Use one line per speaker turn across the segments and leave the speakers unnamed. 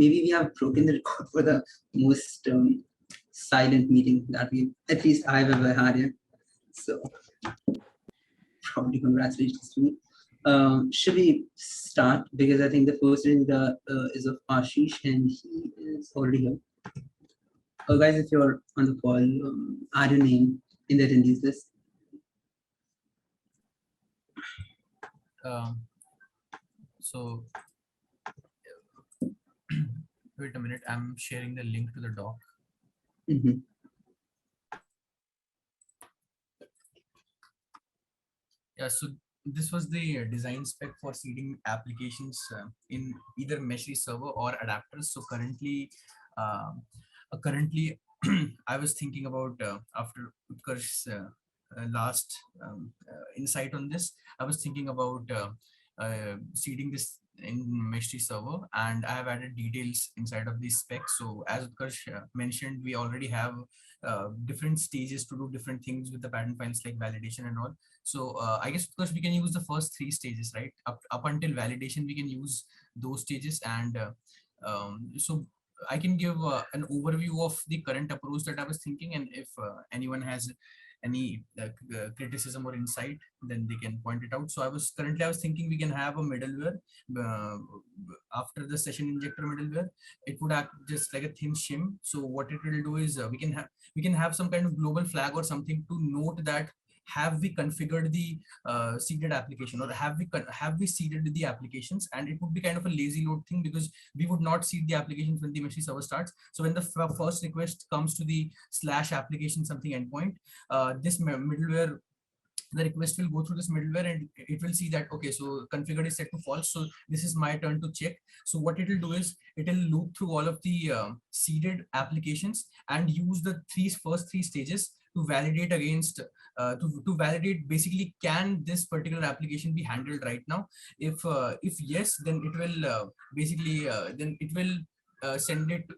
maybe we have broken the record for the most silent meeting that at least I've ever had here. So probably congratulations to me. Should we start? Because I think the first is of Ashish, and he is already here. Guys, if you're on the call, add your name in the attendees list.
So wait a minute, I'm sharing the link to the doc. Yeah, so this was the design spec for seeding applications in either Meshri server or adapters. So currently I was thinking about after Utkarsh's last insight on this, I was thinking about seeding this in Meshri server, and I have added details inside of this spec. So as Utkarsh mentioned, we already have different stages to do different things with the pattern files like validation and all. So I guess because we can use the first three stages, right? Up until validation, we can use those stages. And so I can give an overview of the current approach that I was thinking. And if anyone has any criticism or insight, then they can point it out. So I was thinking we can have a middleware after the session injector middleware. It would act just like a thin shim. So what it will do is we can have some kind of global flag or something to note that have we configured the seeded application, or have we seeded the applications. And it would be kind of a lazy load thing, because we would not seed the applications when the Meshri server starts. So when the first request comes to the /application something endpoint, this middleware, the request will go through this middleware, and it will see that, okay, so configured is set to false, so this is my turn to check. So what it will do is it will loop through all of the seeded applications and use the first three stages to validate against to validate basically, can this particular application be handled right now. If yes, then it will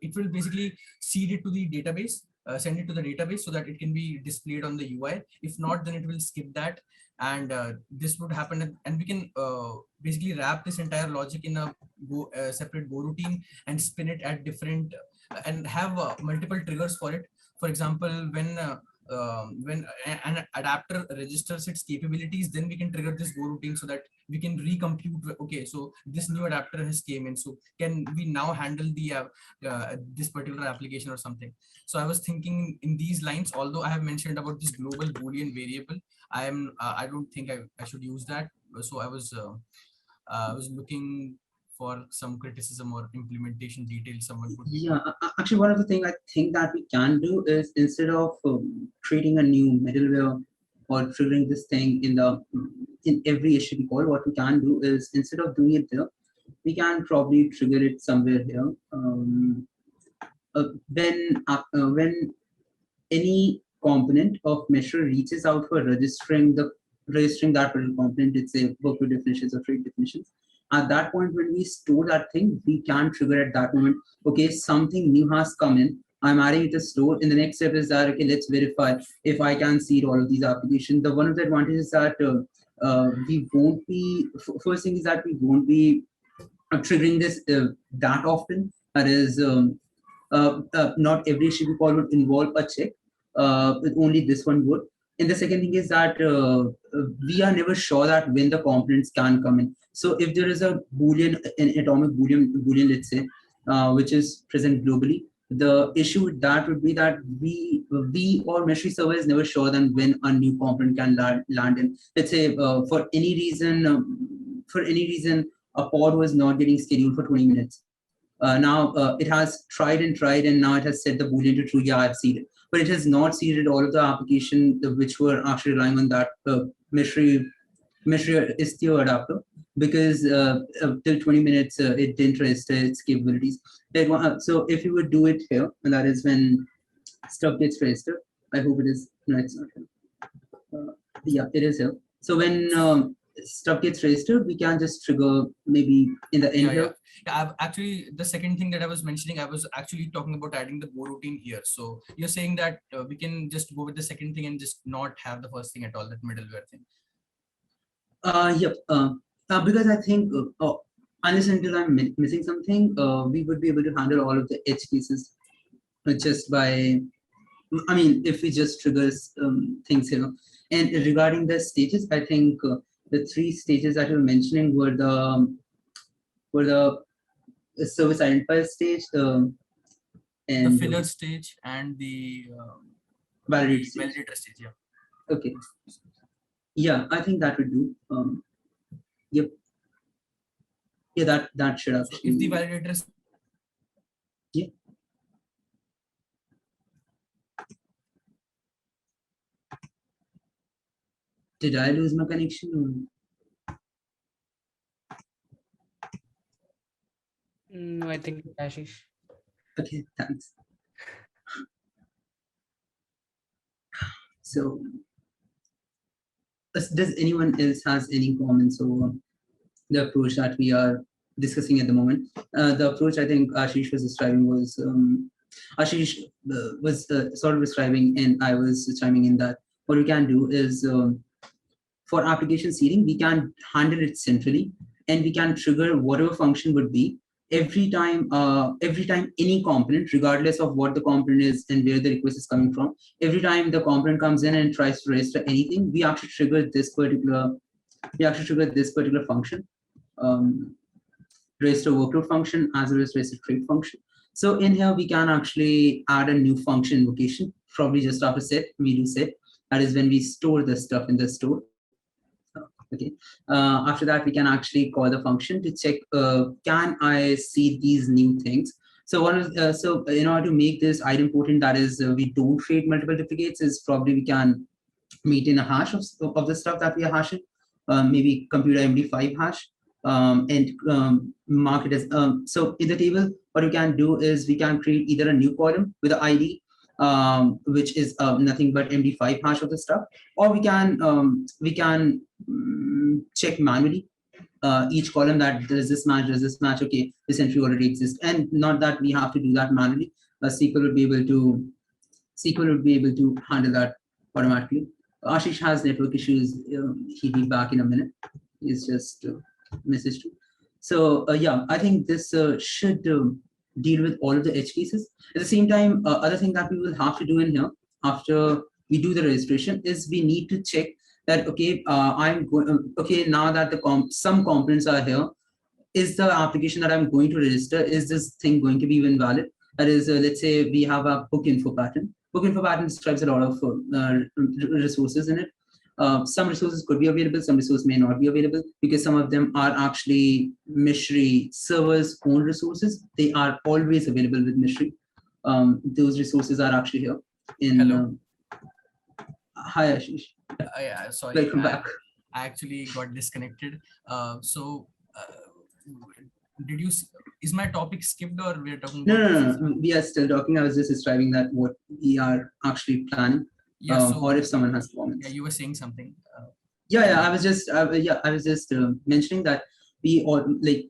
it will basically seed it to the database, send it to the database so that it can be displayed on the UI. If not, then it will skip that. And this would happen, and we can basically wrap this entire logic in a separate Go routine and spin it at different and have multiple triggers for it. For example, when an adapter registers its capabilities, then we can trigger this Go routine so that we can recompute. Okay, so this new adapter has came in, so can we now handle the this particular application or something. So I was thinking in these lines, although I have mentioned about this global Boolean variable, I don't think I should use that. So I was looking for some criticism or implementation details someone could.
Yeah, actually, one of the things I think that we can do is, instead of creating a new middleware or triggering this thing in every HTTP call, what we can do is, instead of doing it there, we can probably trigger it somewhere here. When any component of Meshri reaches out for registering that particular component, let's say workflow definitions or trait definitions. At that point, when we store that thing, we can trigger at that moment, okay, something new has come in, I'm adding it to store. In the next step is that, okay, let's verify if I can seed all of these applications. One of the advantages is that we won't be, first thing is that we won't be triggering this that often. That is, not every HTTP call would involve a check. Only this one would. And the second thing is that we are never sure that when the components can come in. So if there is a Boolean, an atomic Boolean, let's say, which is present globally, the issue with that would be that we or Meshri server is never sure than when a new component can land in. Let's say for any reason, a pod was not getting scheduled for 20 minutes. Now it has tried and now it has set the Boolean to true. Yeah, I've seeded, but it has not seeded all of the application which were actually relying on that Meshri Istio adapter, because till 20 minutes it didn't register its capabilities. So if you would do it here, and that is when stuff gets registered. I hope it is. No, it's not here. Yeah, it is here. So when stuff gets registered, we can just trigger maybe in the end here.
Yeah, actually, the second thing that I was mentioning, I was actually talking about adding the Go routine here. So you're saying that we can just go with the second thing and just not have the first thing at all, that middleware thing.
Yep. Because I think unless until I'm missing something, we would be able to handle all of the edge cases just by, I mean, if we just trigger things here. And regarding the stages, I think the three stages that you were mentioning were the service identifier stage,
The
and
filler stage and the
validate stage.
validator stage. Yeah.
Okay. Yeah, I think that would do. Yep. Yeah, that should
So
actually.
if the validator is
Yeah. Did I lose my connection?
No, I think Ashish.
Okay, thanks. So, does anyone else has any comments over the approach that we are discussing at the moment? The approach I think Ashish was describing was Ashish was sort of describing, and I was chiming in that what we can do is for application seeding, we can handle it centrally, and we can trigger whatever function would be every time any component, regardless of what the component is and where the request is coming from. Every time the component comes in and tries to register anything, we actually trigger this particular function, register workload function as well as register trait function. So in here we can actually add a new function invocation, probably just after set. We do set. That is when we store the stuff in the store. Okay. After that, we can actually call the function to check, can I see these new things? So so in order to make this idempotent, that is, we don't create multiple duplicates, is probably we can maintain a hash of the stuff that we are hashing, maybe compute a MD5 hash, and mark it as, so in the table, what we can do is we can create either a new column with the ID, which is nothing but MD5 hash of the stuff, or we can check manually each column that does this match, okay, this entry already exists, and not that we have to do that manually. SQL would be able to handle that automatically. Ashish has network issues. He'll be back in a minute. He's just messaged me. So yeah, I think this should deal with all of the edge cases. At the same time, other thing that we will have to do in here after we do the registration is we need to check that, okay, I'm going, okay, now that some components are here, is the application that I'm going to register, is this thing going to be even valid? That is, let's say we have a book info pattern. Book info pattern describes a lot of resources in it. Some resources could be available, some resources may not be available, because some of them are actually Mishri servers' own resources. They are always available with Mishri. Those resources are actually here.
Hello.
Hi, Ashish.
Sorry,
Welcome back.
I actually got disconnected. Did you? Is my topic skipped, or we're talking?
No. We are still talking. I was just describing that what we are actually planning. Yeah. Or if someone has comments.
Yeah, you were saying something.
Yeah. I was just mentioning that we all, like,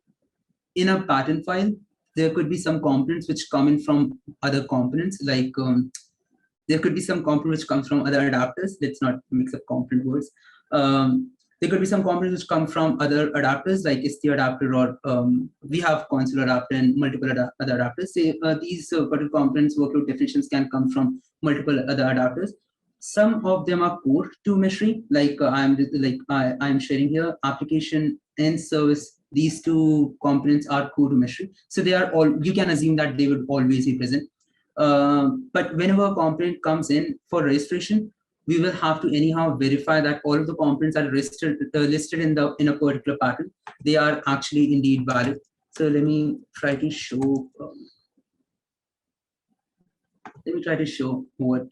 in a pattern file, there could be some components which come in from other components, like there could be some component which comes from other adapters. Let's not mix up component words. There could be some components which come from other adapters, like Istio adapter, or we have console adapter and multiple other adapters. Say, these particular components, workload definitions can come from multiple other adapters. Some of them are core to Mishri, like I'm sharing here, application and service. These two components are core to Mishri, so they are all. You can assume that they would always be present. But whenever a component comes in for registration, we will have to anyhow verify that all of the components are listed in a particular pattern. They are actually indeed valid. So let me try to show. What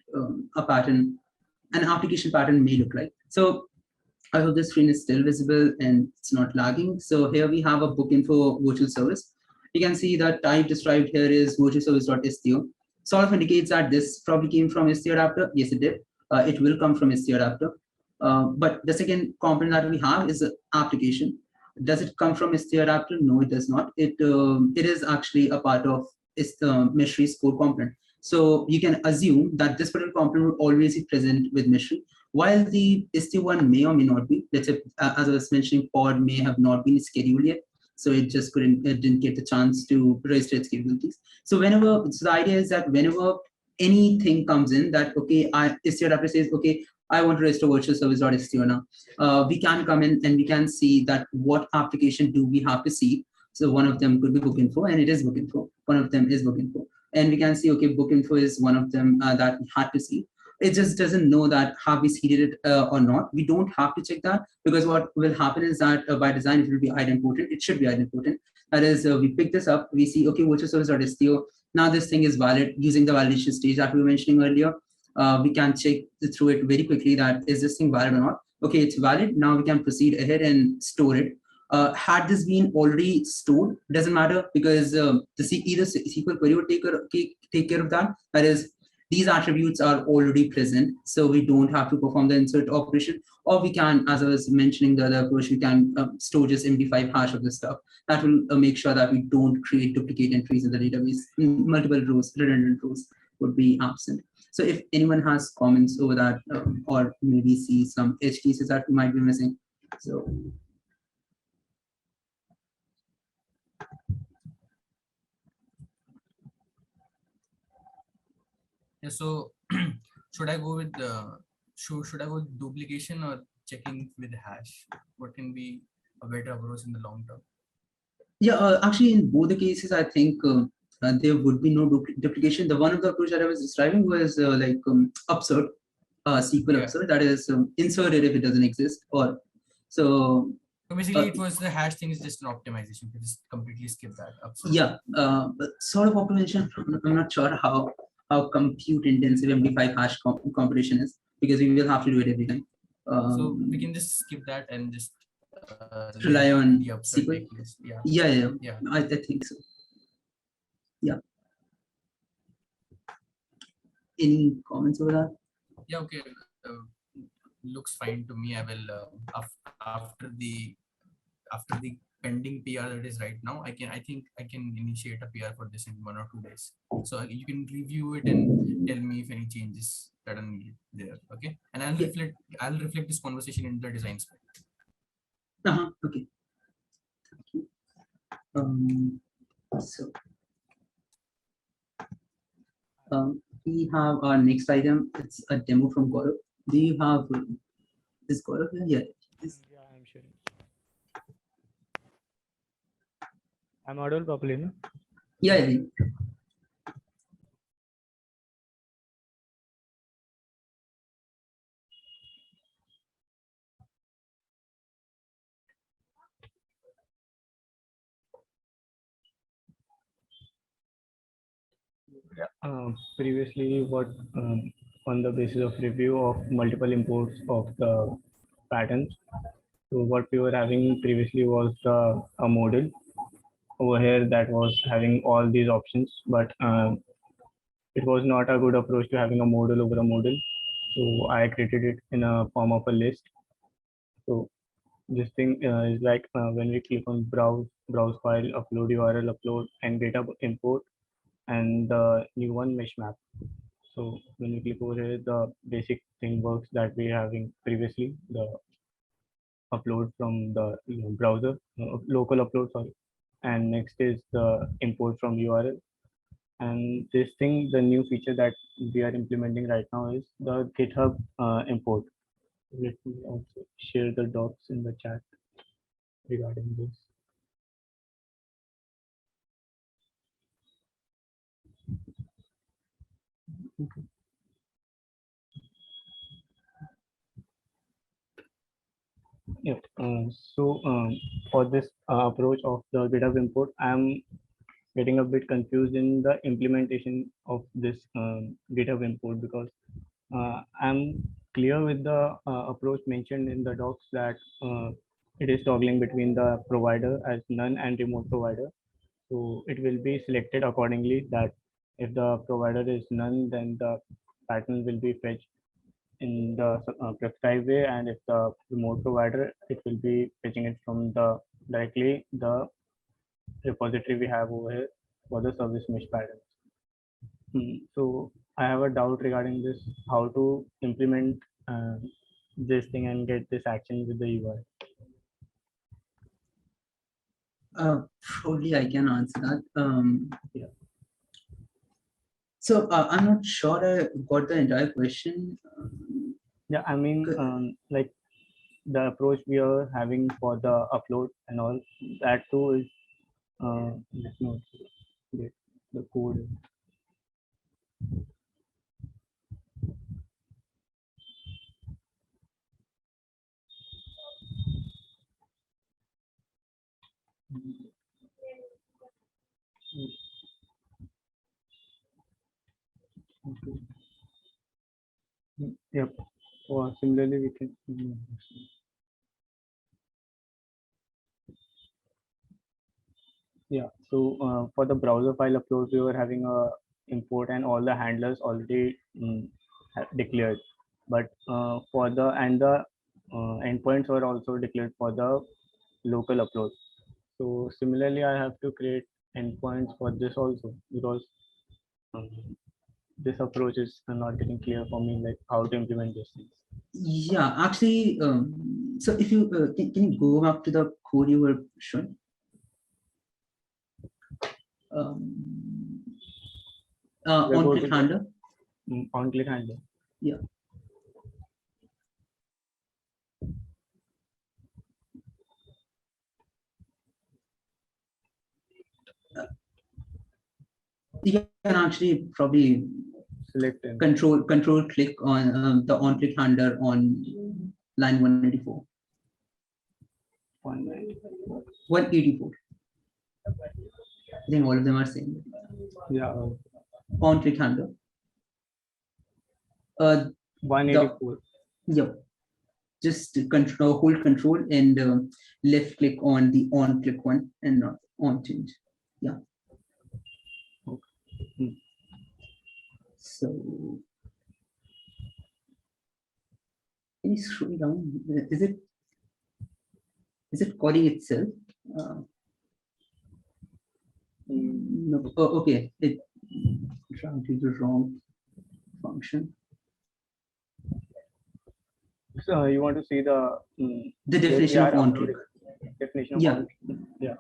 an application pattern may look like. So I hope the screen is still visible and it's not lagging. So here we have a book info virtual service. You can see that type described here is virtual service.istio. Sort of indicates that this probably came from Istio adapter. Yes, it did. It will come from Istio adapter. But the second component that we have is the application. Does it come from Istio adapter? No, it does not. It is actually a part of Mishri's core component. So you can assume that this particular component will always be present with Mishri, while the Istio one may or may not be. Let's say, as I was mentioning, pod may have not been scheduled yet. so it just it didn't get the chance to register its capabilities. So the idea is that whenever anything comes in that, okay, Istio wrapper says, okay, I want to register virtual service.istio now. We can come in and we can see that what application do we have to see. So one of them could be Bookinfo, and it is Bookinfo. One of them is Bookinfo. And we can see, okay, Bookinfo is one of them that we had to see. It just doesn't know that have we seeded it or not. We don't have to check that, because what will happen is that by design, it will be idempotent. It should be idempotent. That is, we pick this up, we see, okay, virtual service.istio. Now this thing is valid using the validation stage that we were mentioning earlier. We can check through it very quickly that is this thing valid or not. Okay, it's valid. Now we can proceed ahead and store it. Had this been already stored, doesn't matter, because either SQL query would take care of that. That is, these attributes are already present, so we don't have to perform the insert operation. Or we can, as I was mentioning the other approach, we can store just MD5 hash of this stuff. That will make sure that we don't create duplicate entries in the database. Multiple rows, redundant rows would be absent. So if anyone has comments over that, or maybe see some edge cases that we might be missing. So
yeah, so should I go with should I go with duplication or checking with hash? What can be a better approach in the long term?
yeah, actually, in both the cases, I think there would be no duplication. The one of the approach that I was describing was absurd, SQL absurd. That is inserted if it doesn't exist, or so.
So basically, it was the hash thing is just an optimization. You just completely skip that. Absurd.
Yeah, but sort of optimization. I'm not sure how compute intensive MD5 hash computation is, because we will have to do it every time.
So we can just skip that and just
rely on
the absurd
SQL.
list.
Yeah. I think so. Yeah. Any comments over that?
Yeah, okay. Looks fine to me. I will after the pending PR that is right now, I think I can initiate a PR for this in 1 or 2 days. So you can review it and tell me if any changes that are needed there. Okay, and I'll reflect this conversation in the design spec.
Okay. Thank you. So we have our next item. It's a demo from Gaurav. Do you have this Gaurav here? Yeah.
Yeah, I'm sure. I'm audible properly, no?
Yeah.
Previously, what on the basis of review of multiple imports of the patterns. So what we were having previously was a model over here that was having all these options, but it was not a good approach to having a model over a model. So I created it in a form of a list. So this thing is like when we click on browse file, upload URL, upload and data import, and the new one mesh map. So when you click over here, the basic thing works that we having previously, the upload from the browser, local upload, sorry. And next is the import from URL. And this thing, the new feature that we are implementing right now is the GitHub import. Let me also share the docs in the chat regarding this. Okay. Yeah. For this approach of the GitHub import, I'm getting a bit confused in the implementation of this GitHub import, because I'm clear with the approach mentioned in the docs that it is toggling between the provider as none and remote provider. So it will be selected accordingly that if the provider is none, then the pattern will be fetched in the prescribed way, and if the remote provider, it will be fetching it from the directly the repository we have over here for the service mesh patterns. So I have a doubt regarding this, how to implement this thing and get this action with the UI.
Probably I can answer that.
Yeah.
So I'm not sure I got the entire question.
Yeah, I mean,
Good.
like the approach we are having for the upload and all that too is, let me get the code. Okay. Yep. Or similarly, we can. Yeah. So for the browser file upload, we were having a import and all the handlers already declared. But for the and the endpoints were also declared for the local upload. So similarly, I have to create endpoints for this also, because um, this approach is not getting clear for me, like how to implement these things.
Yeah, actually, so if you can you go back to the code you were showing? Um,
We'll go to
on-click
the
handler.
on-click handler.
Yeah. You can actually probably
Select and
control click on the on-click handler on line 184. 184. I think all of them are same.
yeah,
On-click handler. The
184.
Yep. Just control, hold control and left click on the on click one and not on change. Yeah.
Hmm.
So can you scroll down? Is it calling itself? No. Oh, okay. It trying to the wrong function.
So you want to see the
The
where we
definition
are
of on click.
uploading definition of
Yeah.
on. Yeah.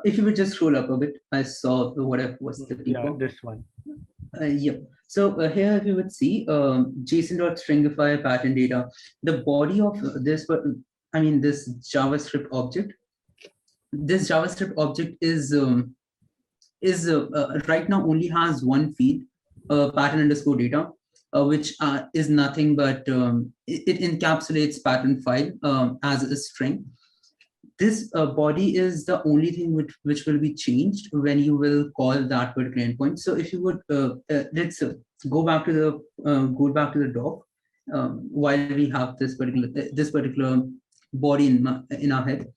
If you would just scroll up a bit, I saw what I was looking
Yeah,
for.
this one.
Yep. So here, if you would see JSON.stringify pattern data, the body of this, I mean, this JavaScript object. This JavaScript object is right now only has one field, pattern underscore data, which is nothing but it encapsulates pattern file as a string. This body is the only thing which will be changed when you will call that particular endpoint. So if you would let's go back to the doc while we have this particular body in our head.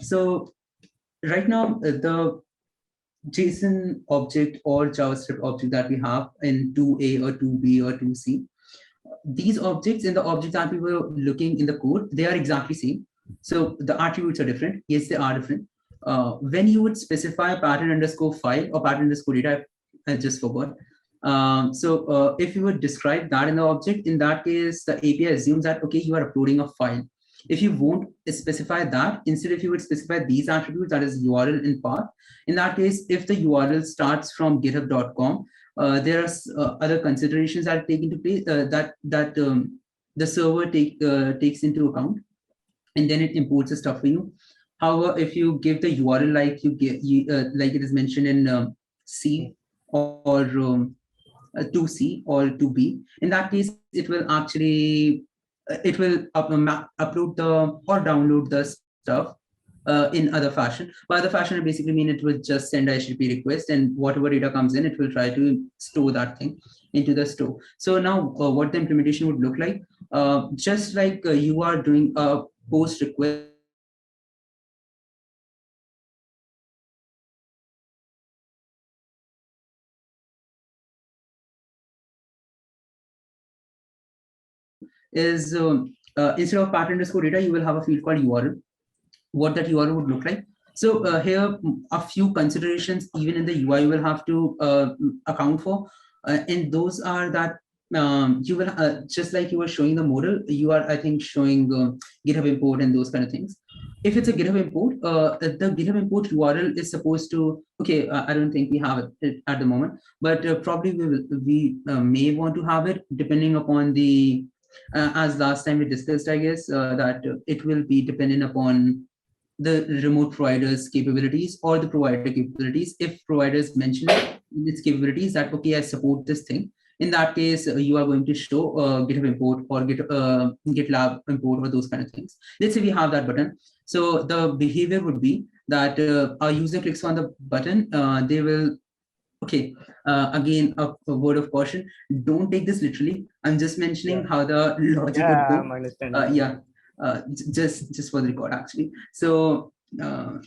So right now the JSON object or JavaScript object that we have in 2A or 2B or 2C, these objects in the object that we were looking in the code, they are exactly same. So the attributes are different. Yes, they are different. When you would specify pattern underscore file or pattern underscore data, I just forgot. If you would describe that in the object, in that case, the API assumes that, okay, you are uploading a file. If you won't specify that, instead if you would specify these attributes, that is URL and path, in that case, if the URL starts from github.com, there are other considerations that take into place that the server takes into account, and then it imports the stuff for you. However, if you give the URL like like it is mentioned in C or 2C or 2B, in that case, it will actually upload the or download the stuff in other fashion. By other fashion, I basically mean it will just send a HTTP request, and whatever data comes in, it will try to store that thing into the store. So now, what the implementation would look like, just like you are doing a post request is instead of pattern underscore data, you will have a field called URL. What that URL would look like. So here, a few considerations even in the UI you will have to account for, and those are that you will just like you were showing the model, you are I think showing GitHub import and those kind of things. If it's a GitHub import, the GitHub import URL is supposed to, okay, I don't think we have it at the moment, but probably we may want to have it depending upon the, as last time we discussed, I guess, that it will be dependent upon the remote provider's capabilities or the provider capabilities. If providers mention its capabilities that, okay, I support this thing, in that case, you are going to show GitHub import or GitLab import or those kind of things. Let's say we have that button. So the behavior would be that a user clicks on the button, they will, okay, again, a word of caution, don't take this literally. I'm just mentioning how the logic would go.
I'm understanding.
Yeah. Just for the record, actually. So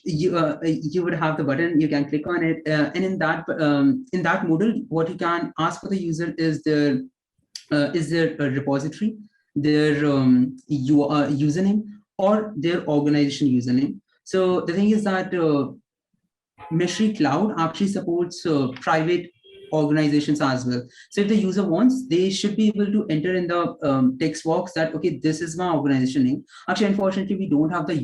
you would have the button, you can click on it, and in that modal, what you can ask for the user is their repository, their username, or their organization username. So the thing is that Meshri Cloud actually supports private organizations as well. So if the user wants, they should be able to enter in the text box that, okay, this is my organization name. Actually, unfortunately, we don't have the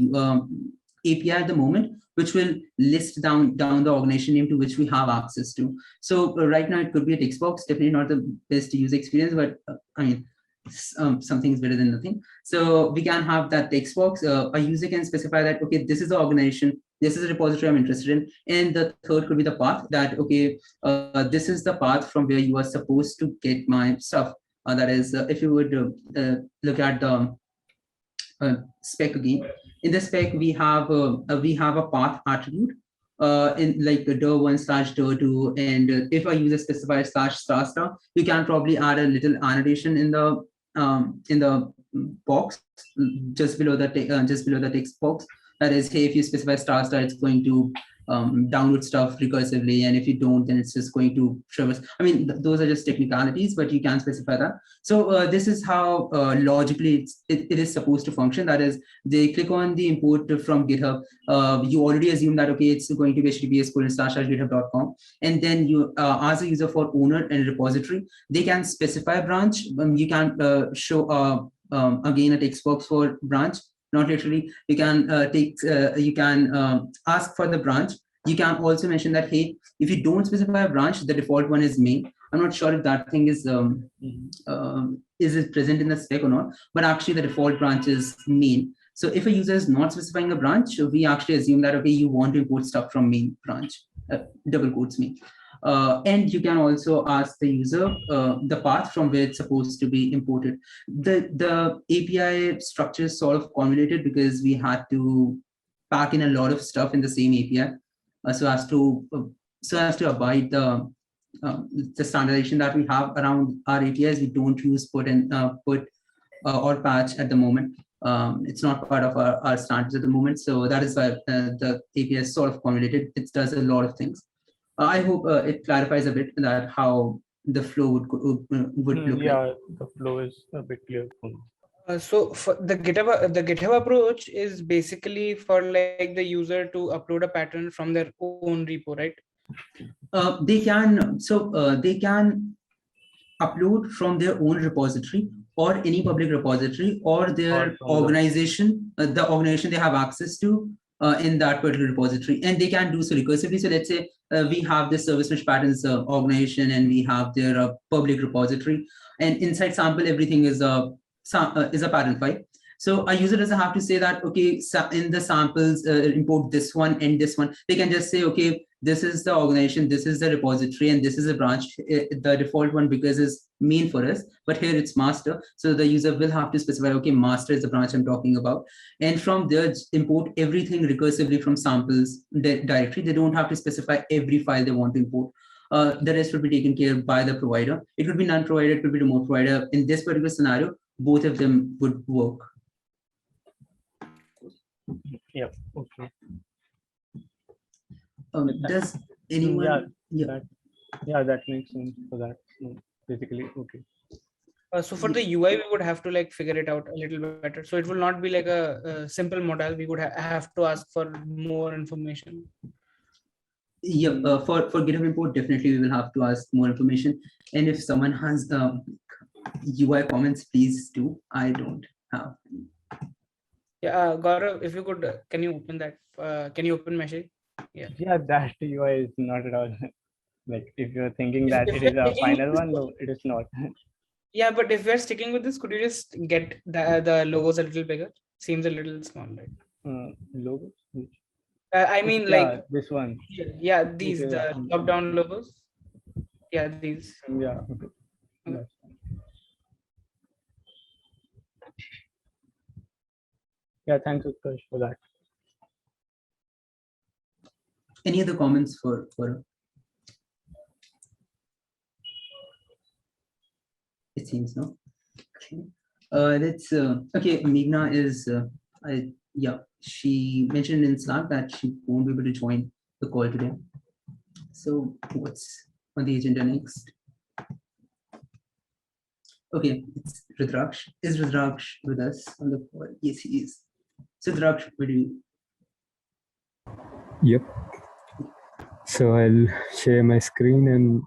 API at the moment, which will list down the organization name to which we have access to. So right now it could be a text box, definitely not the best user experience, but I mean, something is better than nothing. So we can have that text box. A user can specify that, okay, this is the organization, this is a repository I'm interested in. And the third could be the path that, okay, this is the path from where you are supposed to get my stuff. That is, if you would look at the spec again, in the spec, we have a path attribute in like dir1/dir2, and if a user specifies /*, you can probably add a little annotation in the box just below the text box. That is, hey, if you specify **, it's going to download stuff recursively, and if you don't, then it's just going to traverse. I mean, those are just technicalities, but you can specify that. So this is how logically it is supposed to function. That is, they click on the import from GitHub. You already assume that, okay, it's going to be https://github.com, and then you as a user for owner and repository, they can specify a branch. You can show again a text box for branch. Not literally, you can ask for the branch. You can also mention that, hey, if you don't specify a branch, the default one is main. I'm not sure if that thing is it present in the spec or not, but actually the default branch is main. So if a user is not specifying a branch, we actually assume that, okay, you want to import stuff from main branch, double quotes main. And you can also ask the user the path from where it's supposed to be imported. The API structure is sort of convoluted because we had to pack in a lot of stuff in the same API so as to abide the standardization that we have around our APIs. We don't use put or patch at the moment. It's not part of our standards at the moment. So that is why the API is sort of convoluted. It does a lot of things. I hope it clarifies a bit that how the flow would look like.
Yeah, the flow is a bit clear for me.
So for the GitHub approach is basically for like the user to upload a pattern from their own repo, right?
They can upload from their own repository or any public repository or their organization, the organization they have access to in that particular repository, and they can do so recursively. So let's say we have this service mesh patterns organization, and we have their public repository, and inside sample everything is a pattern file. So a user doesn't have to say that, okay, in the samples import this one and this one. They can just say, okay, this is the organization, this is the repository, and this is a branch. The default one because is main for us, but here it's master. So the user will have to specify, okay, master is the branch I'm talking about. And from there, import everything recursively from samples directory. They don't have to specify every file they want to import. The rest will be taken care of by the provider. It could be non-provider, it could be remote provider. In this particular scenario, both of them would work.
Yeah, okay.
Does anyone?
That makes sense for that. Basically, okay.
So for the UI, we would have to like figure it out a little better. So it will not be like a simple model. We would have to ask for more information.
Yeah, for GitHub import, definitely we will have to ask more information. And if someone has UI comments, please do. I don't have.
Yeah, Gaurav, if you could, can you open that? Can you open message? Yeah.
Yeah, that UI is not at all like if you're thinking
If-
that
if
it
you're
is a
sticking with
final
this-
one, no, it is not.
Yeah, but if we're sticking with this, could you just get the logos a little bigger? Seems a little small, right?
Logos?
I mean,
Yeah,
like,
this one.
yeah, these,
Okay,
the
yeah.
top-down logos. Yeah, these.
Yeah, okay.
Okay.
That's fine. Yeah, thanks, Utkarsh, for that.
Any other comments for it seems no. Okay. Let's okay. Meghna is yeah. She mentioned in Slack that she won't be able to join the call today. So what's on the agenda next? Okay, it's Rudraksh. Is Rudraksh with us on the call? Yes, he is. So Rudraksh, will you?
Yep. So I'll share my screen and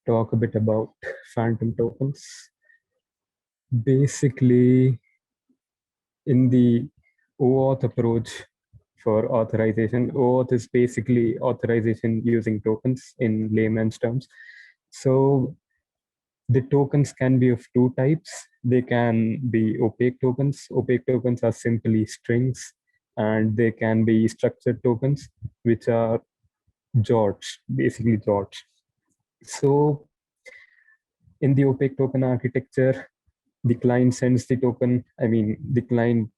talk a bit about phantom tokens. Basically, in the OAuth approach for authorization, OAuth is basically authorization using tokens in layman's terms. So the tokens can be of two types. They can be opaque tokens. Opaque tokens are simply strings, and they can be structured tokens, which are JOTs, basically JOTs. So in the opaque token architecture, the client sends the token. The client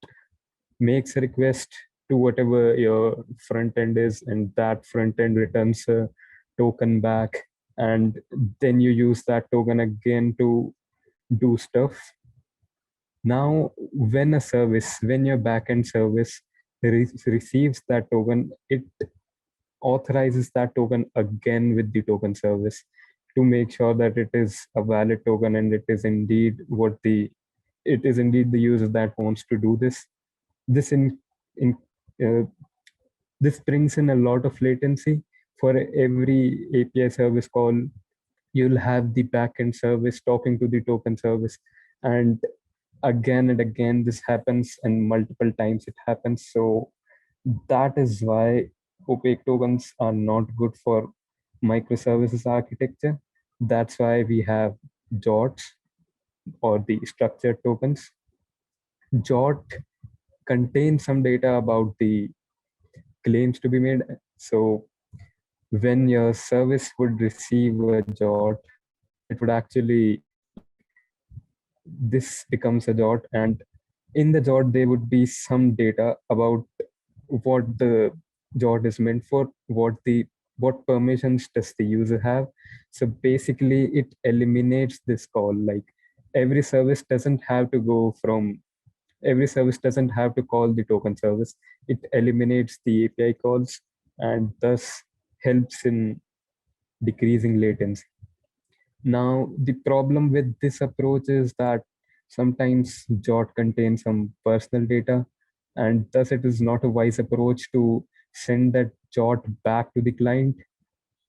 makes a request to whatever your front end is, and that front end returns a token back. And then you use that token again to do stuff. Now, when your backend service receives that token, it authorizes that token again with the token service to make sure that it is a valid token and it is indeed the user that wants to do this. This this brings in a lot of latency. For every API service call, you'll have the backend service talking to the token service, and again this happens, and multiple times it happens. So that is why opaque tokens are not good for microservices architecture. That's why we have JOTs, or the structured tokens. JOT contains some data about the claims to be made. So when your service would receive a JOT, it would actually, this becomes a JOT, and in the JOT there would be some data about what the JOT is meant for, what permissions does the user have. So basically it eliminates this call. Like every service doesn't have to call the token service. It eliminates the API calls and thus helps in decreasing latency. Now, the problem with this approach is that sometimes JOT contains some personal data, and thus it is not a wise approach to send that JOT back to the client,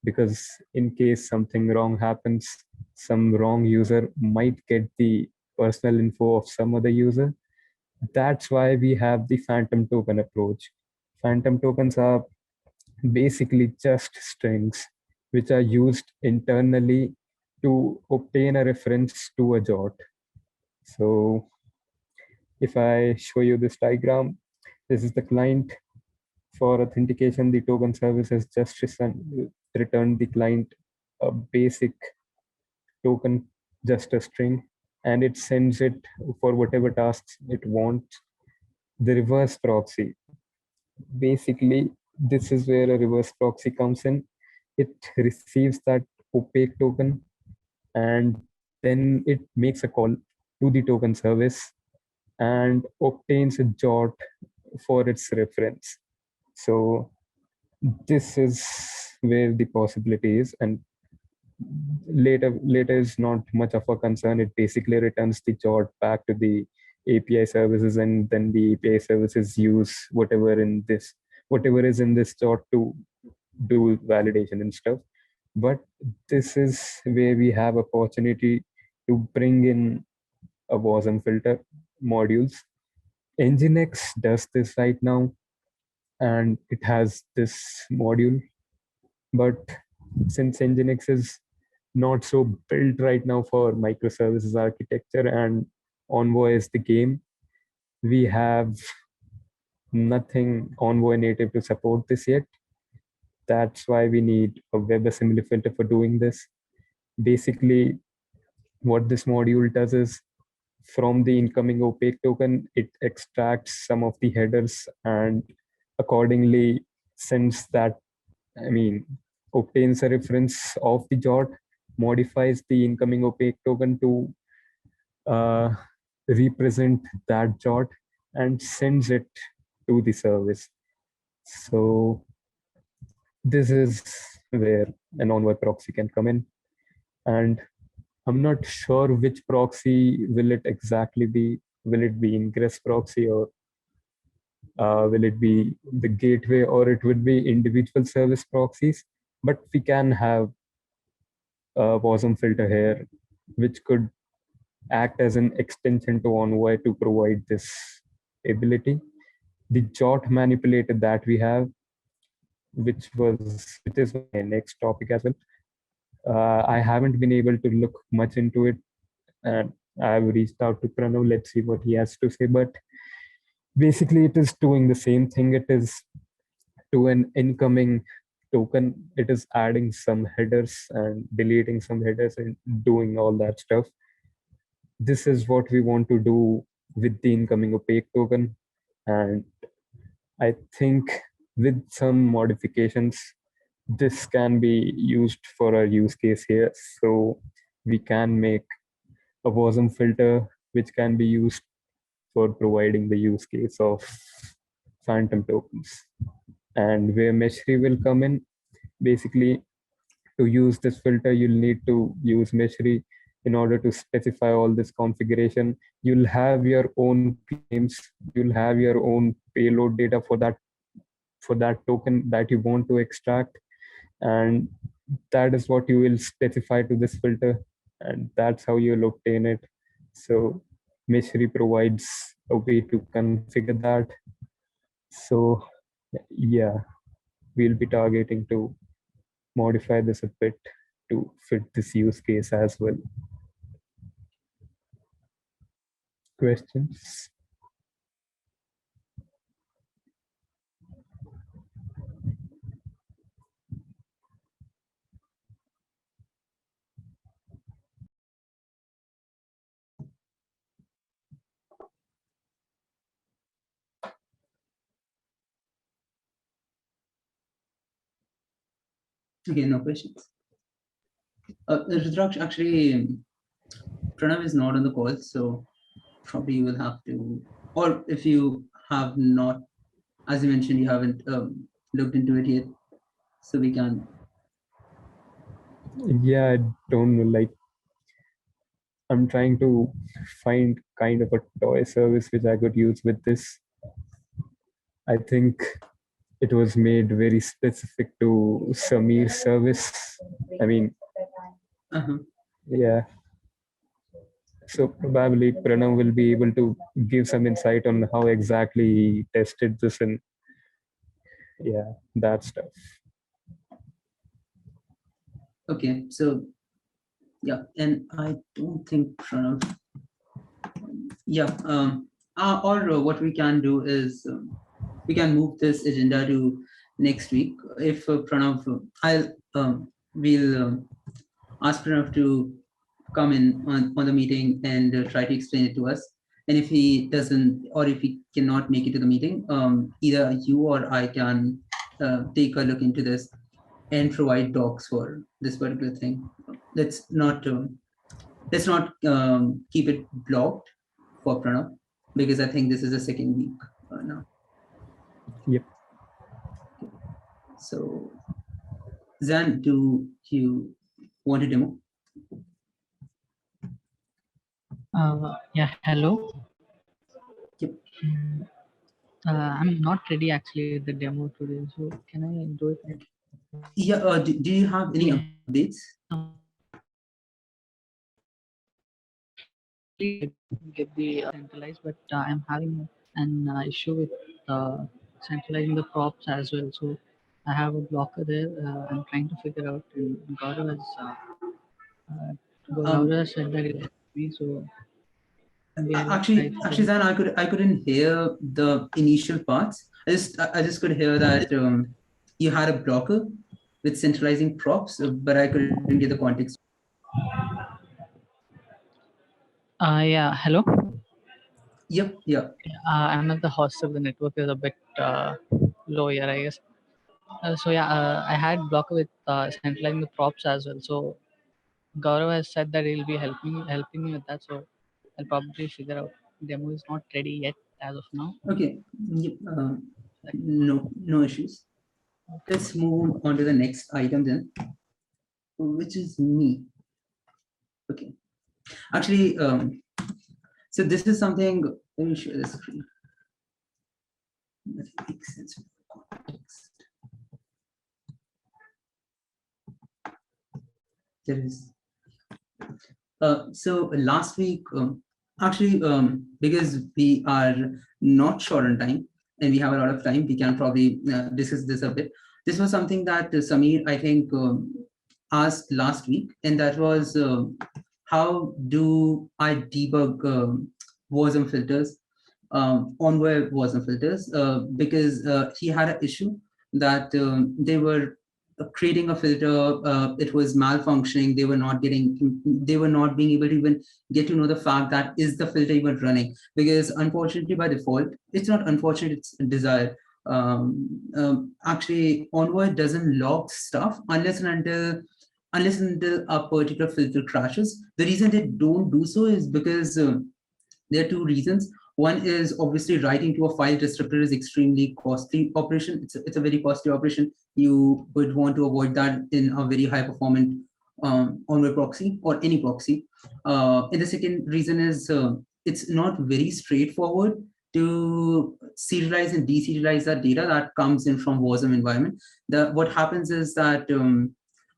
because in case something wrong happens, some wrong user might get the personal info of some other user. That's why we have the phantom token approach. Phantom tokens are basically just strings which are used internally to obtain a reference to a JOT. So if I show you this diagram, this is the client. For authentication, the token service has just returned the client a basic token, just a string, and it sends it for whatever tasks it wants. The reverse proxy, basically, this is where a reverse proxy comes in. It receives that opaque token, and then it makes a call to the token service and obtains a JOT for its reference. So this is where the possibility is. And later is not much of a concern. It basically returns the jot back to the API services, and then the API services use whatever is in this jot to do validation and stuff. But this is where we have opportunity to bring in a WASM filter modules. Nginx does this right now, and it has this module. But since Nginx is not so built right now for microservices architecture, and Envoy is the game, we have nothing Envoy native to support this yet. That's why we need a WebAssembly filter for doing this. Basically, what this module does is, from the incoming opaque token, it extracts some of the headers and accordingly sends that, obtains a reference of the jot, modifies the incoming opaque token to represent that jot, and sends it to the service. So this is where an Envoy proxy can come in. And I'm not sure which proxy will it exactly be. Will it be ingress proxy, or will it be the gateway, or it would be individual service proxies? But we can have a WASM filter here, which could act as an extension to Envoy to provide this ability. The jot manipulator that we have, which is my next topic as well. I haven't been able to look much into it, and I've reached out to Pranav. Let's see what he has to say. But basically, it is doing the same thing. It is to an incoming token. It is adding some headers and deleting some headers and doing all that stuff. This is what we want to do with the incoming opaque token. And I think with some modifications, this can be used for our use case here. So we can make a WASM filter which can be used for providing the use case of phantom tokens. And where Meshri will come in, basically, to use this filter, you'll need to use Meshri in order to specify all this configuration. You'll have your own claims, you'll have your own payload data for that token that you want to extract, and that is what you will specify to this filter, and that's how you'll obtain it. So Meshri provides a way to configure that. So yeah, we'll be targeting to modify this a bit to fit this use case as well. Questions?
Okay, no questions. Rudraksh, actually, Pranav is not on the call, so probably you will have to, or if you have not, as you mentioned, you haven't looked into it yet, so we can.
Yeah, I don't know, like, I'm trying to find kind of a toy service which I could use with this. I think it was made very specific to Samir's service. I mean, yeah. So probably Pranav will be able to give some insight on how exactly he tested this and yeah, that stuff.
Okay, so yeah, and I don't think Pranav. Yeah, or what we can do is we can move this agenda to next week. If Pranav, we'll ask Pranav to come in on the meeting and try to explain it to us. And if he doesn't, or if he cannot make it to the meeting, either you or I can take a look into this and provide docs for this particular thing. Let's not keep it blocked for Pranav, because I think this is the second week now.
Yep.
So, Zan, do you want to demo?
Yeah, hello.
Yep.
I'm not ready actually with the demo today, so can I do it?
Yeah. Do you have any updates?
Get the centralized, but I'm having an issue with centralizing the props as well. So I have a blocker there. I'm trying to figure out. And Gaurav has said that it helped me, so
Actually, Zan, I couldn't hear the initial parts. I just could hear that you had a blocker with centralizing props, but I couldn't get the context.
yeah, hello.
Yep. Yeah.
I'm at the hostel. The network is a bit low here, I guess. So yeah, I had blocker with centralizing the props as well. So Gaurav has said that he'll be helping me with that. So I'll probably figure out. Demo is not ready yet as of now.
Okay. Yep. No issues. Let's move on to the next item then, which is me. Okay. Actually, so this is something. Let me share the screen. That makes sense with the context. There is. So last week, actually, because we are not short on time and we have a lot of time, we can probably discuss this a bit. This was something that Samir, I think, asked last week, and that was how do I debug WASM filters, Envoy WASM filters, because he had an issue that they were creating a filter, it was malfunctioning. They were not being able to even get to know the fact that is the filter even running, because unfortunately by default, it's not unfortunate, it's desired. Actually, Envoy doesn't log stuff unless until a particular filter crashes. The reason they don't do so is because there are two reasons. One is obviously writing to a file descriptor is extremely costly operation. It's a very costly operation. You would want to avoid that in a very high performant Envoy proxy or any proxy. And the second reason is it's not very straightforward to serialize and deserialize that data that comes in from WASM environment. What happens is that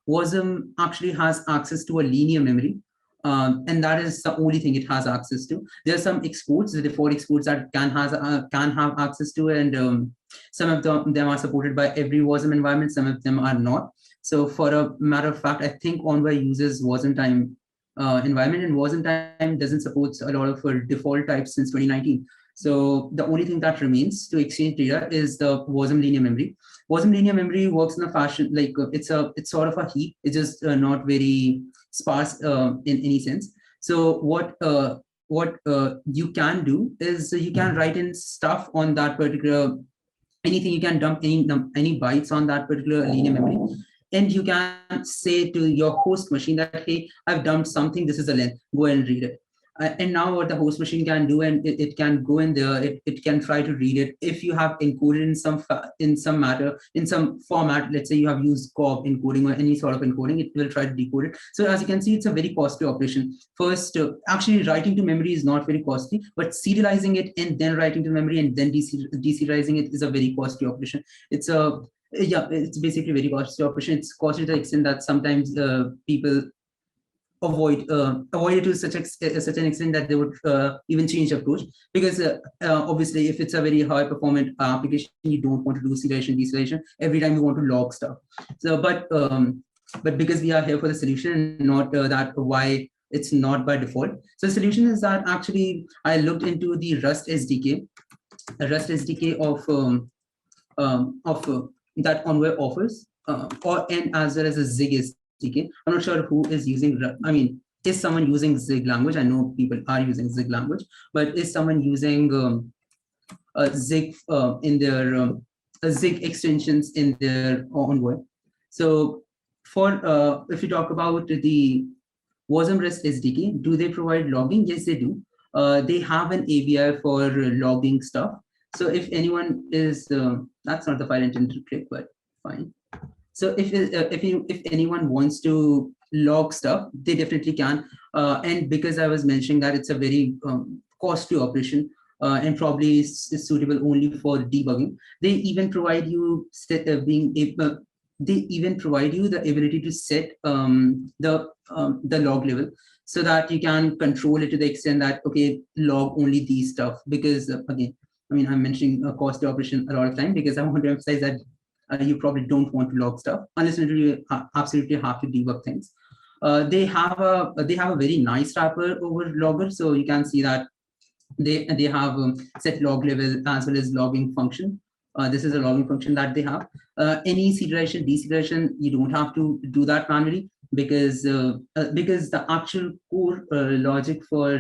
WASM actually has access to a linear memory. And that is the only thing it has access to. There are some exports, the default exports that can have access to, and some of them are supported by every WASM environment. Some of them are not. So, for a matter of fact, I think Envoy uses WASM time environment, and WASM time doesn't support a lot of default types since 2019. So the only thing that remains to exchange data is the WASM linear memory. WASM linear memory works in a fashion like it's sort of a heap. It's just not very sparse in any sense. So what you can do is you can write in stuff on that particular anything. You can dump any bytes on that particular linear memory, and you can say to your host machine that, hey, I've dumped something. This is a length. Go and read it. And now what the host machine can do, and it can go in there, it can try to read it. If you have encoded in some format, let's say you have used COB encoding or any sort of encoding, it will try to decode it. So as you can see, it's a very costly operation. First, actually writing to memory is not very costly, but serializing it and then writing to memory and then deserializing it is a very costly operation. It's basically a very costly operation. It's costly to the extent that sometimes people avoid it to such an extent that they would even change approach, because obviously if it's a very high performant application, you don't want to do serialization deserialization every time you want to log stuff. So but because we are here for the solution, not that why it's not by default. So the solution is that actually I looked into the Rust SDK of that Envoy offers, and as well as a Zig SDK. I'm not sure who is using. I mean, is someone using Zig language? I know people are using Zig language, but is someone using Zig in their Zig extensions in their Envoy? So, for if you talk about the WASM REST SDK, do they provide logging? Yes, they do. They have an API for logging stuff. So if anyone is, that's not the file intended to click, but fine. So if anyone wants to log stuff, they definitely can. And because I was mentioning that it's a very costly operation, and probably is suitable only for debugging, they even provide you they even provide you the ability to set the log level, so that you can control it to the extent that, okay, log only these stuff. Because again, I mean, I'm mentioning a costly operation a lot of time because I want to emphasize that you probably don't want to log stuff unless you absolutely have to debug things. They have a very nice wrapper over Logger, so you can see that they have set log level as well as logging function. This is a logging function that they have. Any serialization, deserialization, you don't have to do that manually, because the actual core logic for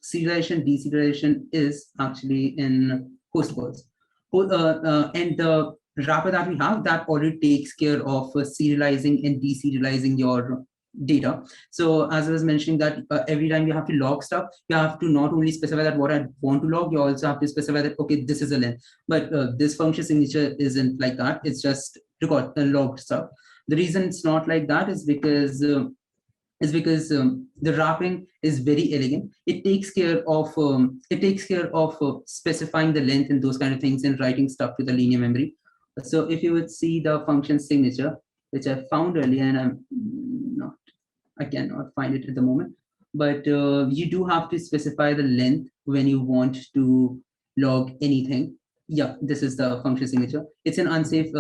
serialization, deserialization is actually in host calls. And the wrapper that we have, that already takes care of serializing and deserializing your data. So as I was mentioning, that every time you have to log stuff, you have to not only specify that what I want to log, you also have to specify that, okay, this is a length. But this function signature isn't like that. It's just record logged stuff. The reason it's not like that is because the wrapping is very elegant. It takes care of specifying the length and those kind of things and writing stuff to the linear memory. So if you would see the function signature, which I found earlier, and I cannot find it at the moment, but you do have to specify the length when you want to log anything. Yeah, this is the function signature. It's an unsafe,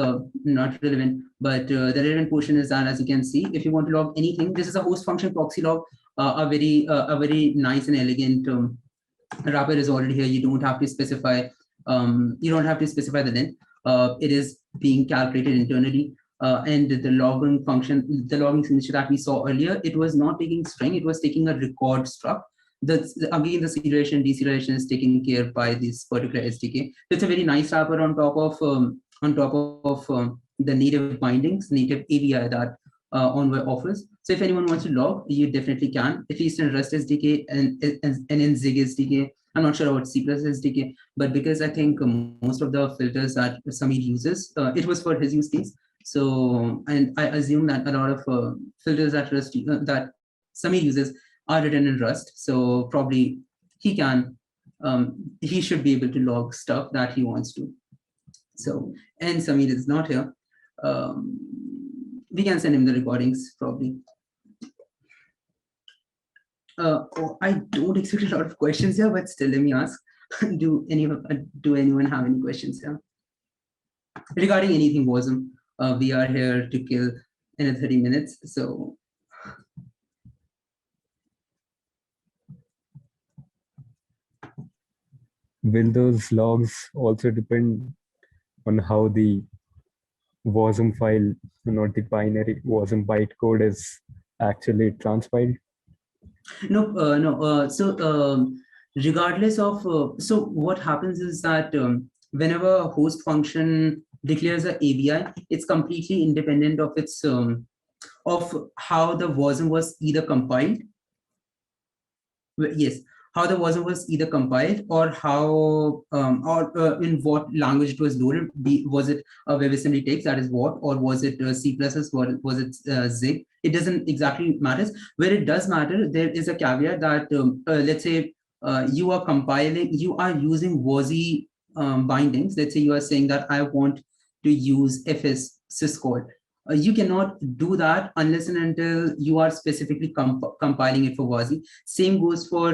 not relevant, but the relevant portion is that, as you can see, if you want to log anything, this is a host function proxy log, a very nice and elegant wrapper is already here. You don't have to specify the length. It is being calculated internally. And the logging function, the logging signature that we saw earlier, it was not taking string, it was taking a record struct. Again, the serialization, deserialization is taken care by this particular SDK. So it's a very nice wrapper on top of the native bindings, native AVI that Envoy offers. So if anyone wants to log, you definitely can, at least in Rust SDK and in Zig SDK. I'm not sure about C+ SDK, but because I think most of the filters that Samir uses, it was for his use case. So, and I assume that a lot of filters that that Samir uses are written in Rust. So probably he should be able to log stuff that he wants to. So, and Samir is not here. We can send him the recordings probably. I don't expect a lot of questions here, but still, let me ask: do anyone have any questions here regarding anything WASM? We are here to kill in 30 minutes, so.
Will those logs also depend on how the WASM file, not the binary WASM bytecode, is actually transpiled?
No. So regardless of, so what happens is that whenever a host function declares an ABI, it's completely independent of its of how the WASM was either compiled. Yes, how the WASM was either compiled or how in what language it was loaded. Was it a WebAssembly text, that is what, or was it C++, was it Zig? It doesn't exactly matter. Where it does matter, there is a caveat that let's say you are using WASI bindings. Let's say you are saying that I want to use FS syscall. You cannot do that unless and until you are specifically compiling it for WASI. Same goes for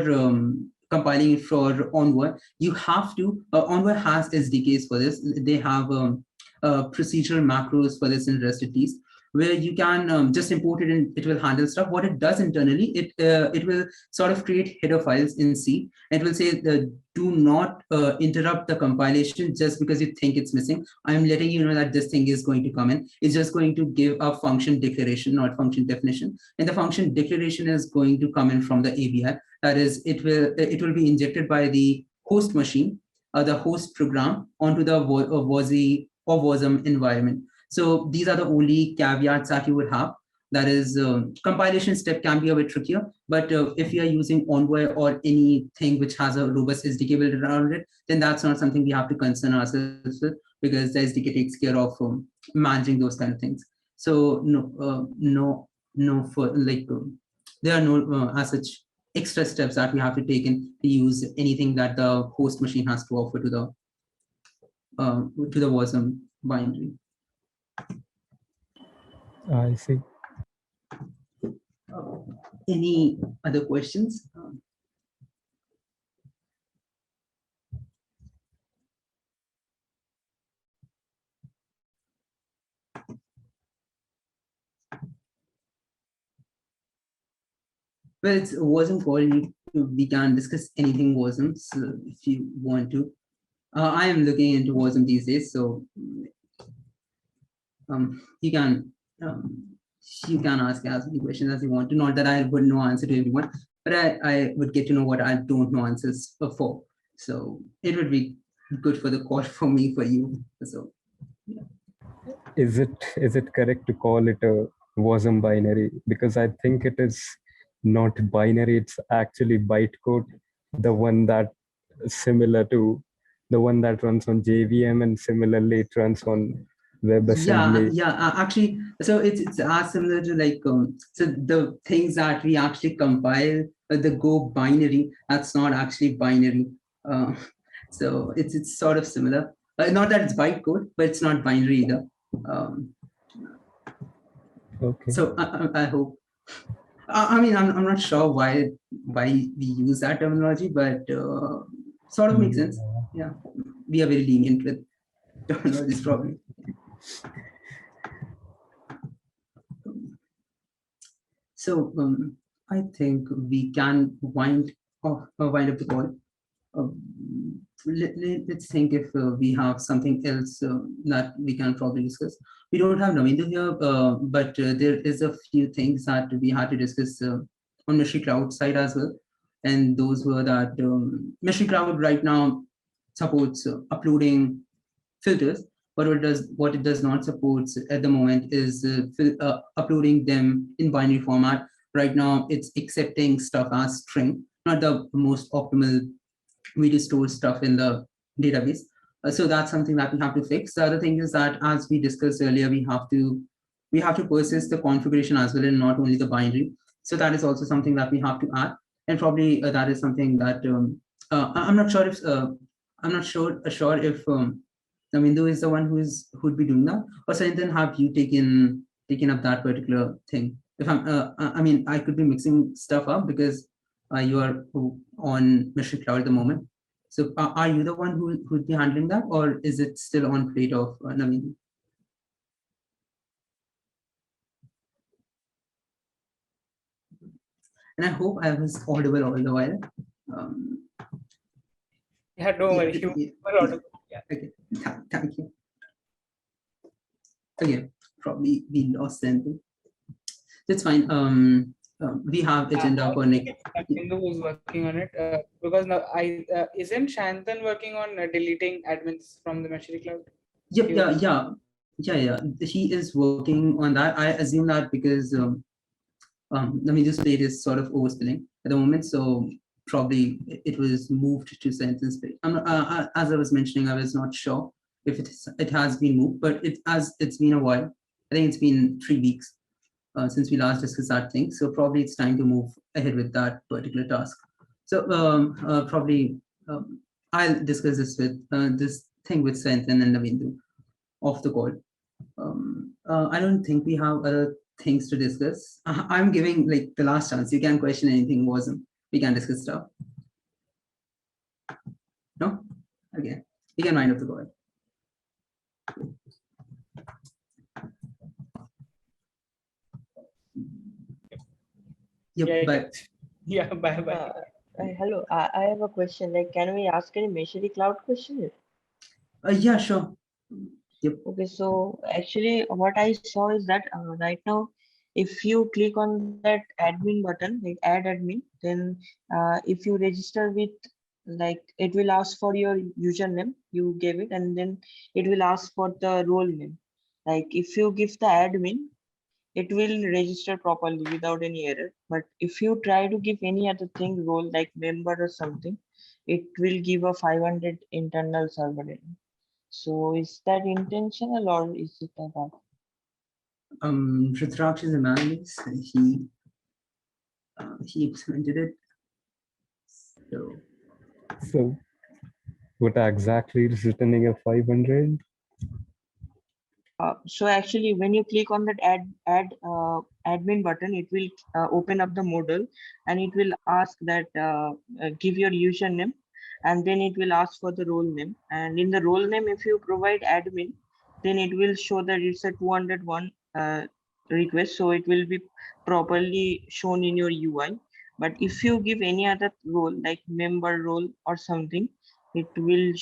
compiling it for Envoy. You have to, Envoy has SDKs for this. They have procedural macros for this in Rust at least, where you can just import it and it will handle stuff. What it does internally, it will sort of create header files in C. It will say, do not interrupt the compilation just because you think it's missing. I'm letting you know that this thing is going to come in. It's just going to give a function declaration, not function definition. And the function declaration is going to come in from the ABI. That is, it will be injected by the host machine, the host program, onto the WASI or WASM environment. So these are the only caveats that you would have. That is, compilation step can be a bit trickier, but if you are using Envoy or anything which has a robust SDK built around it, then that's not something we have to concern ourselves with, because the SDK takes care of managing those kind of things. So no no for like there are no as such extra steps that we have to take in to use anything that the host machine has to offer to the WASM binary.
I see.
Any other questions? Well, it wasn't called. We can discuss anything WASM so if you want to. I am looking into WASM these days, so you can ask as many questions as you want to. Not that I would know answer to everyone, but I would get to know what I don't know answers for. So it would be good for the call for me, for you. So yeah.
Is it correct to call it a WASM binary? Because I think it is not binary, it's actually bytecode, the one that is similar to the one that runs on JVM and similarly it runs on WebAssembly.
Actually, so it's as similar to like so the things that we actually compile the Go binary, that's not actually binary. So it's sort of similar. Not that it's bytecode, but it's not binary either.
Okay.
So I hope. I mean, I'm not sure why we use that terminology, but sort of makes sense. Yeah, we are very lenient with terminologies, probably. So I think we can wind up the call. Let's think if we have something else that we can probably discuss. We don't have Navindu here, but there is a few things that we had to discuss on Mystery Cloud side as well. And those were that Mystery Cloud right now supports uploading filters, but what it does not support at the moment is uploading them in binary format. Right now, it's accepting stuff as string, not the most optimal way to store stuff in the database. So that's something that we have to fix. The other thing is that, as we discussed earlier, we have to persist the configuration as well, and not only the binary. So that is also something that we have to add, and probably that is something that I'm not sure if if Navindu is the one who'd be doing that, or Sayantan, have you taken up that particular thing? If I mean, I could be mixing stuff up because you are on Mystery Cloud at the moment. So are you the one who'd be handling that, or is it still on plate of Naveen? And I hope I was audible all the while.
Yeah, don't worry. You were audible. Yeah.
Okay, thank you. Okay, probably we lost something. That's fine. We have agenda for next.
Hindu is working on it because now isn't Shantan working on deleting admins from the Mystery Cloud?
Yep, yeah. He is working on that. I assume that because Namiju's plate is sort of overspilling at the moment, so probably it was moved to sentence plate. As I was mentioning, I was not sure if it has been moved, but it's been a while. I think it's been 3 weeks since we last discussed that thing. So probably it's time to move ahead with that particular task. So probably I'll discuss this with this thing with Senthan and Navindu off the call. I don't think we have other things to discuss. I'm giving like the last chance. You can question anything, wasn't? We can discuss stuff. No? Okay. You can wind up the call. Yep,
Yeah,
bye.
Yeah, bye.
Hello, I have a question. Like, can we ask any Mystery Cloud question?
Yeah, sure. Yep.
Okay, so actually, what I saw is that right now, if you click on that admin button, like add admin, then if you register with, like, it will ask for your username, you gave it, and then it will ask for the role name. Like, if you give the admin, it will register properly without any error. But if you try to give any other thing, role like member or something, it will give a 500 internal server error. So is that intentional or is it a bug?
Rudraksh is a man. He implemented it.
So what exactly is returning a 500?
So actually, when you click on that admin button, it will open up the model, and it will ask that give your username, and then it will ask for the role name. And in the role name, if you provide admin, then it will show that it's a 201 request, so it will be properly shown in your UI. But if you give any other role like member role or something, it will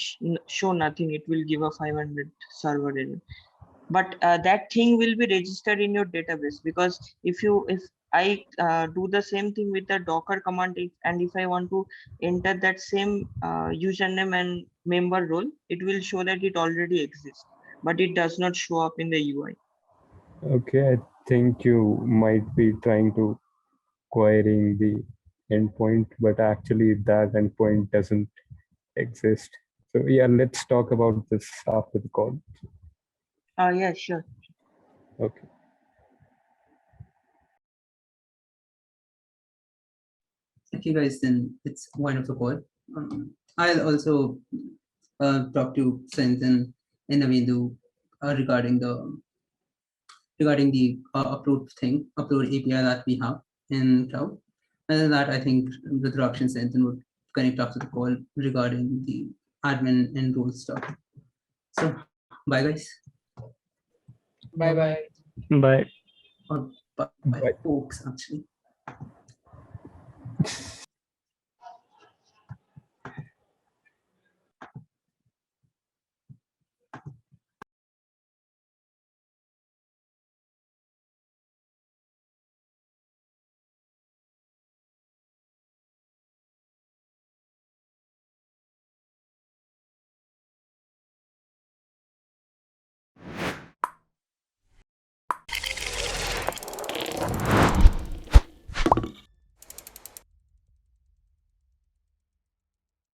show nothing. It will give a 500 server error. But that thing will be registered in your database, because if I do the same thing with the Docker command, and if I want to enter that same username and member role, it will show that it already exists, but it does not show up in the UI.
Okay, I think you might be trying to querying the endpoint, but actually that endpoint doesn't exist. So yeah, let's talk about this after the call.
Yeah, sure.
Okay.
Okay, guys, then it's one of the call. I'll also talk to Sent and Navindu regarding the upload API that we have in cloud. Other than that, I think Rudraksh and Sent would connect after the call regarding the admin and role stuff. So, bye, guys.
Bye bye.
Bye.
Or bye, folks, actually.